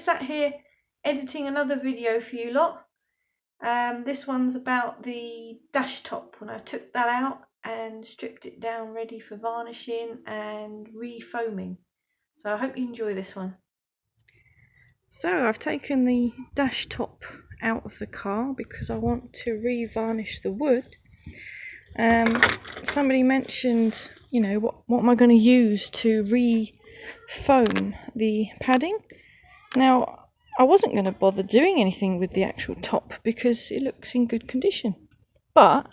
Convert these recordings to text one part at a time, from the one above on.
sat here editing another video for you lot. This one's about the dash top, when I took that out and stripped it down ready for varnishing and re-foaming. So I hope you enjoy this one. So I've taken the dash top out of the car because I want to re-varnish the wood. Somebody mentioned, you know, what am I going to use to re-foam the padding? Now, I wasn't going to bother doing anything with the actual top because it looks in good condition. But,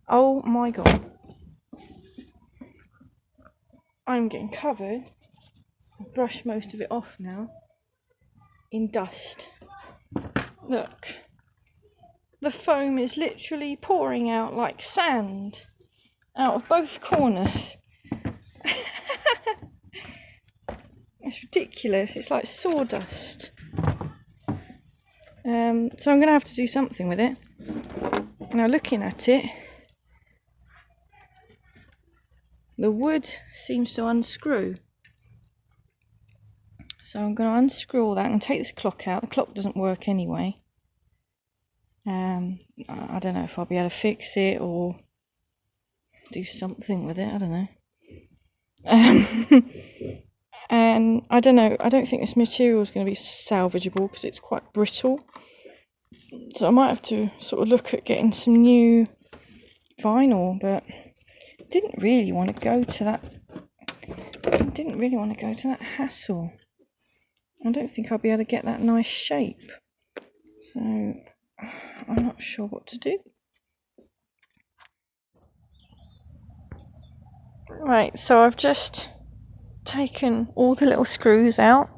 oh my god, I'm getting covered. I've brushed most of it off now in dust. Look, the foam is literally pouring out like sand out of both corners. It's ridiculous. It's like sawdust. So I'm going to have to do something with it. Now, looking at it, the wood seems to unscrew. So I'm going to unscrew all that and take this clock out. The clock doesn't work anyway. I don't know if I'll be able to fix it or do something with it. I don't know. And I don't know. I don't think this material is going to be salvageable because it's quite brittle. So I might have to sort of look at getting some new vinyl, but didn't really want to go to that. Didn't really want to go to that hassle. I don't think I'll be able to get that nice shape. So I'm not sure what to do. Right, so I've just taken all the little screws out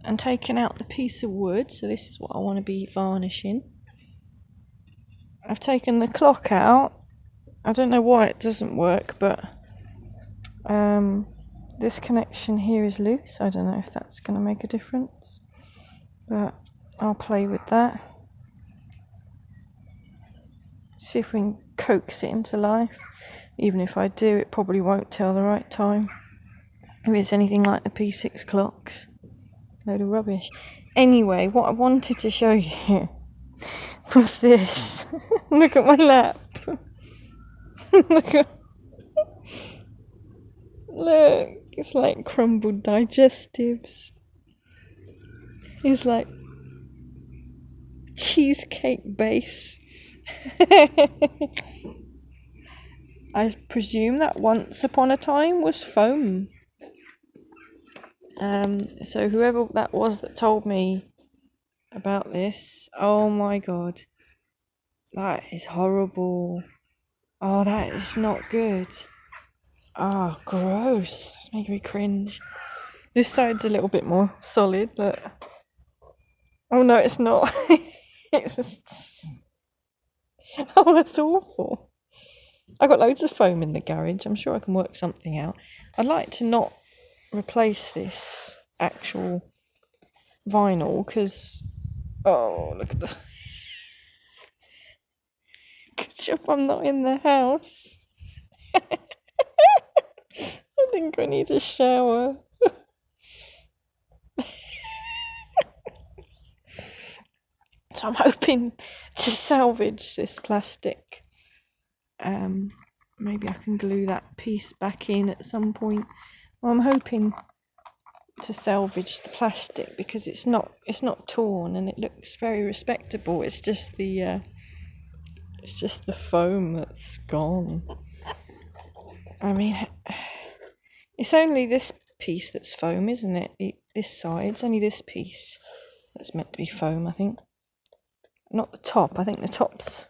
and taken out the piece of wood. So this is what I want to be varnishing. I've taken the clock out. I don't know why it doesn't work, but this connection here is loose. I don't know if that's going to make a difference, but I'll play with that. See if we can coax it into life. Even if I do, it probably won't tell the right time. If it's anything like the P6 clocks. Load of rubbish. Anyway, what I wanted to show you was this. Look at my lap. Look, it's like crumbled digestives. It's like cheesecake base. I presume that once upon a time was foam. So whoever that was that told me about this, oh my god, that is horrible. Oh, that is not good. Oh, gross. It's making me cringe. This side's a little bit more solid, but oh no, it's not. It was. Oh, that's awful. I got loads of foam in the garage. I'm sure I can work something out. I'd like to not replace this actual vinyl because, oh, look at the. Good job I'm not in the house. I think I need a shower. So I'm hoping to salvage this plastic. Maybe I can glue that piece back in at some point. Well, I'm hoping to salvage the plastic because it's not torn and it looks very respectable. It's just the foam that's gone. I mean, it's only this piece that's foam, isn't it? This side, it's only this piece that's meant to be foam, I think. Not the top. I think the top's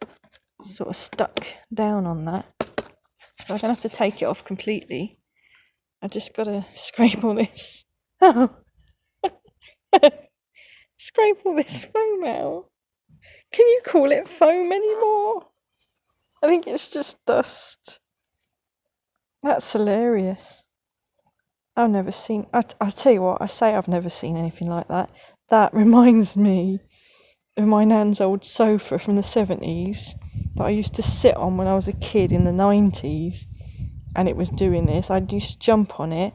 sort of stuck down on that. So I don't have to take it off completely. I just got to scrape all this. Oh. Scrape all this foam out. Can you call it foam anymore? I think it's just dust. That's hilarious. I've never seen... I tell you what, I say I've never seen anything like that. That reminds me of my nan's old sofa from the 70s that I used to sit on when I was a kid in the 90s, and it was doing this. I used to jump on it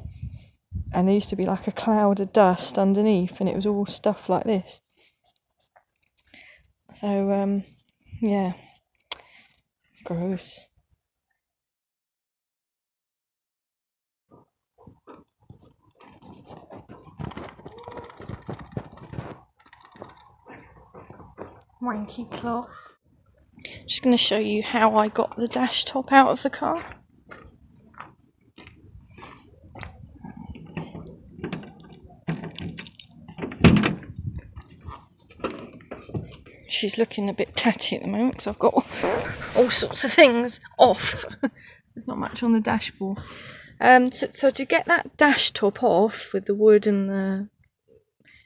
and there used to be like a cloud of dust underneath, and it was all stuff like this. So yeah, gross. Wanky claw. Just going to show you how I got the dash top out of the car. She's looking a bit tatty at the moment because I've got all sorts of things off. There's not much on the dashboard. So to get that dash top off with the wood and the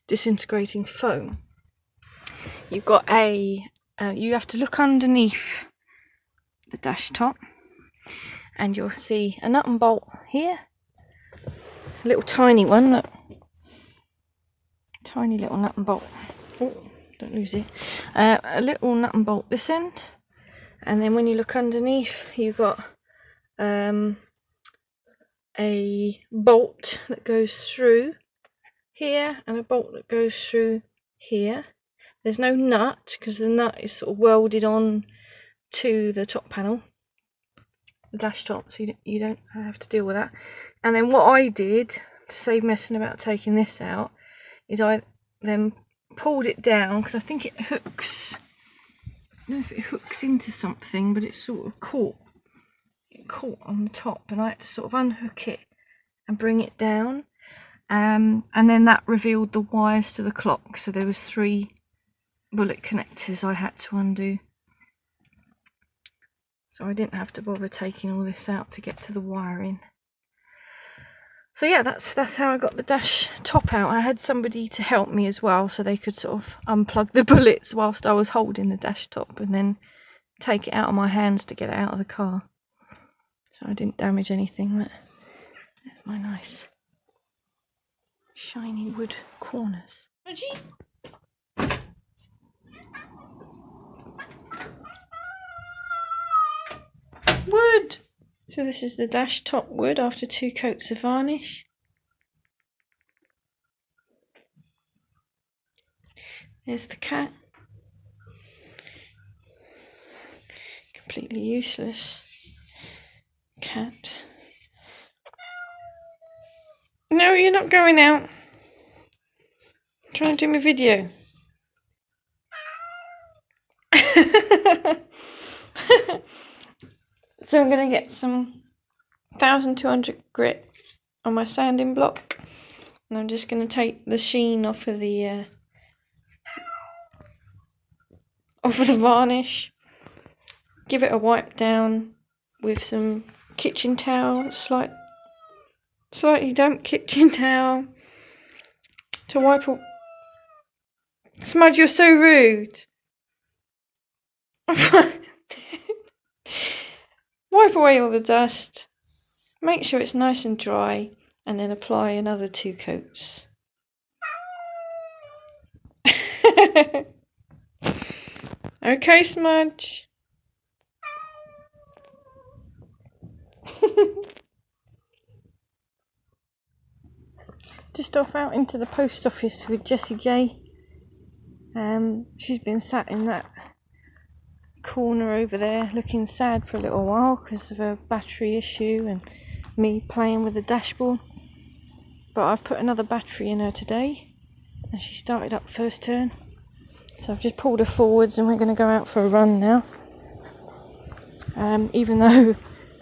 disintegrating foam, you've got you have to look underneath the dash top, and you'll see a nut and bolt here, a little tiny one, look, tiny little nut and bolt. Oh, don't lose it. A little nut and bolt this end, and then when you look underneath, you've got a bolt that goes through here and a bolt that goes through here. There's no nut because the nut is sort of welded on to the top panel, the dash top, so you don't have to deal with that. And then what I did to save messing about taking this out is I then pulled it down, because I think it hooks, I don't know if it hooks into something, but it's sort of caught on the top, and I had to sort of unhook it and bring it down, and then that revealed the wires to the clock. So there was 3 bullet connectors I had to undo, so I didn't have to bother taking all this out to get to the wiring. So yeah, that's how I got the dash top out. I had somebody to help me as well, so they could sort of unplug the bullets whilst I was holding the dash top, and then take it out of my hands to get it out of the car, so I didn't damage anything. But there's my nice shiny wood corners. Wood! So this is the dash top wood after 2 coats of varnish. There's the cat. Completely useless cat. No, you're not going out. I'm trying to do my video. So I'm going to get some 1200 grit on my sanding block, and I'm just going to take the sheen off of the varnish, give it a wipe down with some kitchen towel, slightly damp kitchen towel, to wipe up. Smudge, you're so rude. Wipe away all the dust, make sure it's nice and dry, and then apply another 2 coats. Okay, Smudge. Just off out into the post office with Jessie J. She's been sat in that corner over there looking sad for a little while because of a battery issue and me playing with the dashboard. But I've put another battery in her today, and she started up first turn. So I've just pulled her forwards, and we're going to go out for a run now. Even though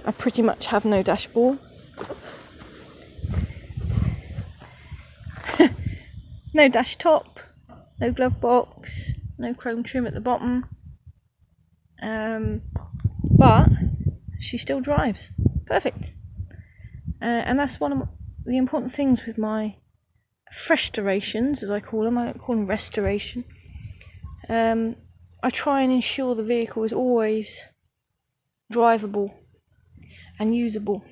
I pretty much have no dashboard. No dash top, no glove box, no chrome trim at the bottom. But she still drives. Perfect. And that's one of the important things with my Freshtorations, as I call them. I don't call them restoration. I try and ensure the vehicle is always drivable and usable,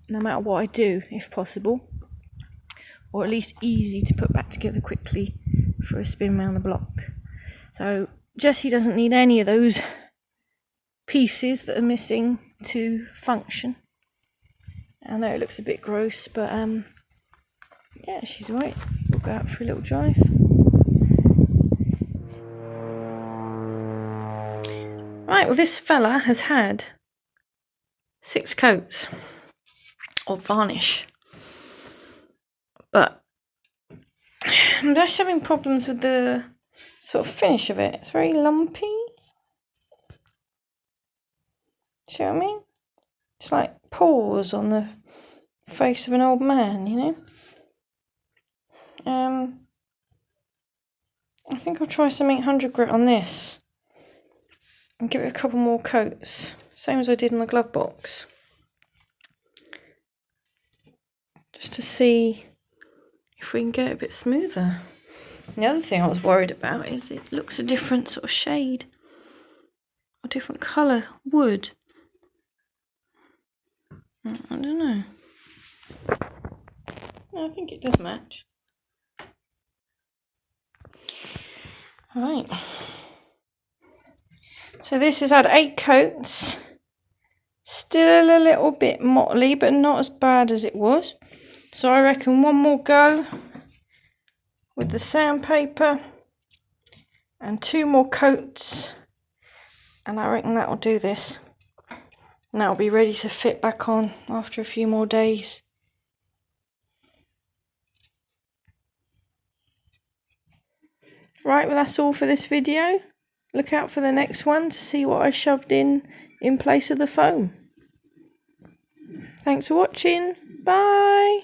no matter what I do, if possible, or at least easy to put back together quickly for a spin around the block. So Jessie doesn't need any of those pieces that are missing to function. I know it looks a bit gross, but Yeah, she's right. We'll go out for a little drive. Right, well this fella has had 6 coats of varnish. But I'm just having problems with the sort of finish of it. It's very lumpy. See what I mean? It's like pores on the face of an old man, you know? I think I'll try some 800 grit on this and give it a couple more coats, same as I did in the glove box, just to see if we can get it a bit smoother. The other thing I was worried about is it looks a different sort of shade or different colour wood. I don't know. No, I think it does match. Right. So this has had 8 coats. Still a little bit mottly, but not as bad as it was. So I reckon one more go with the sandpaper and 2 more coats, and I reckon that'll do this. And that'll be ready to fit back on after a few more days. Right, well that's all for this video. Look out for the next one to see what I shoved in place of the foam. Thanks for watching. Bye.